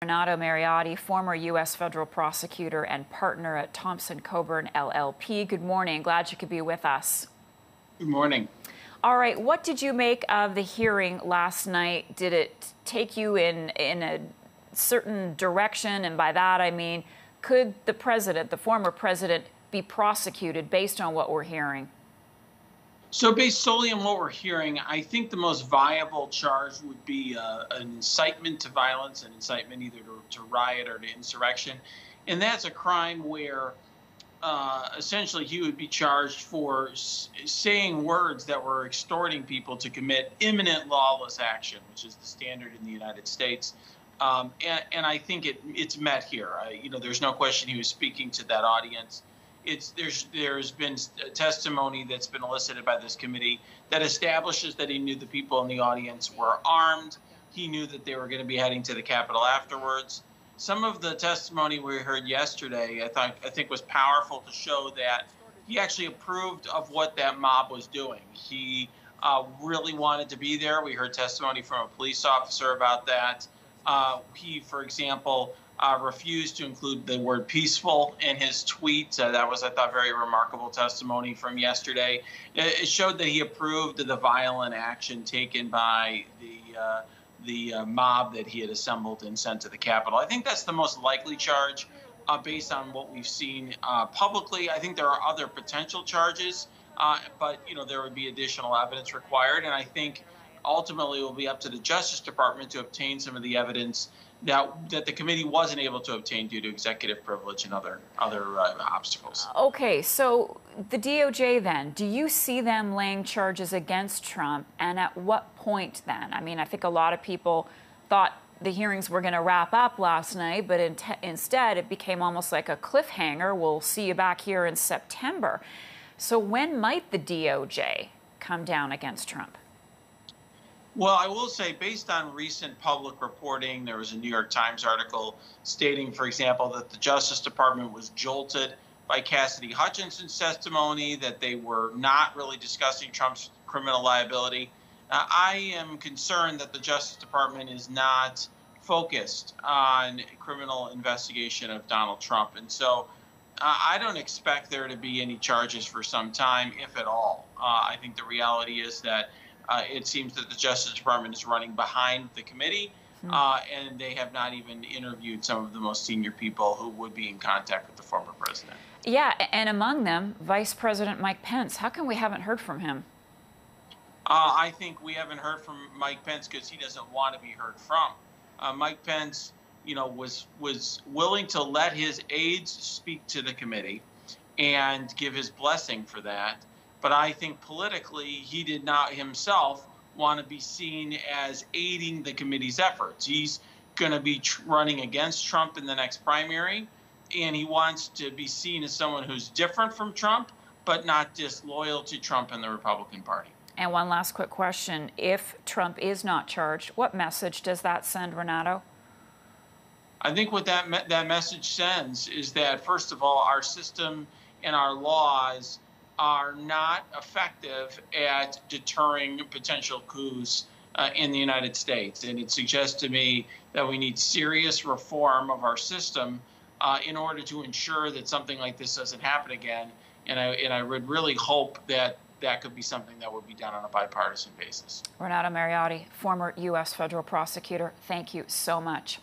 Renato Mariotti, former U.S. federal prosecutor and partner at Thompson Coburn LLP. Good morning. Glad you could be with us. Good morning. All right. What did you make of the hearing last night? Did it take you in a certain direction? And by that, I mean, could the president, the former president, be prosecuted based on what we're hearing? So based solely on what we're hearing, I think the most viable charge would be an incitement to violence, an incitement either to riot or to insurrection. And that's a crime where essentially he would be charged for saying words that were extorting people to commit imminent lawless action, which is the standard in the United States. And I think it's met here. There's no question he was speaking to that audience. There's been testimony that's been elicited by this committee that establishes that he knew the people in the audience were armed. He knew that they were going to be heading to the Capitol afterwards. Some of the testimony we heard yesterday, I think was powerful to show that he actually approved of what that mob was doing. He really wanted to be there. We heard testimony from a police officer about that. He, for example, refused to include the word peaceful in his tweet. That was, I thought, very remarkable testimony from yesterday. It showed that he approved of the violent action taken by the mob that he had assembled and sent to the Capitol. I think that's the most likely charge based on what we've seen publicly. I think there are other potential charges, but there would be additional evidence required. And I think ultimately it will be up to the Justice Department to obtain some of the evidence that the committee wasn't able to obtain due to executive privilege and other obstacles. Okay, so the DOJ then, do you see them laying charges against Trump, and at what point then? I mean, I think a lot of people thought the hearings were going to wrap up last night, but instead it became almost like a cliffhanger. We'll see you back here in September. So when might the DOJ come down against Trump? Well, I will say, based on recent public reporting, there was a New York Times article stating, for example, that the Justice Department was jolted by Cassidy Hutchinson's testimony, that they were not really discussing Trump's criminal liability. I am concerned that the Justice Department is not focused on criminal investigation of Donald Trump. And so I don't expect there to be any charges for some time, if at all. I think the reality is that it seems that the Justice Department is running behind the committee, and they have not even interviewed some of the most senior people who would be in contact with the former president. Yeah, and among them, Vice President Mike Pence. How come we haven't heard from him? I think we haven't heard from Mike Pence because he doesn't want to be heard from. Mike Pence, was willing to let his aides speak to the committee and give his blessing for that. But I think politically, he did not himself want to be seen as aiding the committee's efforts. He's going to be running against Trump in the next primary, and he wants to be seen as someone who's different from Trump, but not disloyal to Trump and the Republican Party. And one last quick question. If Trump is not charged, what message does that send, Renato? I think what that message sends is that, first of all, our system and our laws are not effective at deterring potential coups in the United States. And it suggests to me that we need serious reform of our system in order to ensure that something like this doesn't happen again. And I would really hope that that could be something that would be done on a bipartisan basis. Renato Mariotti, former U.S. federal prosecutor, thank you so much.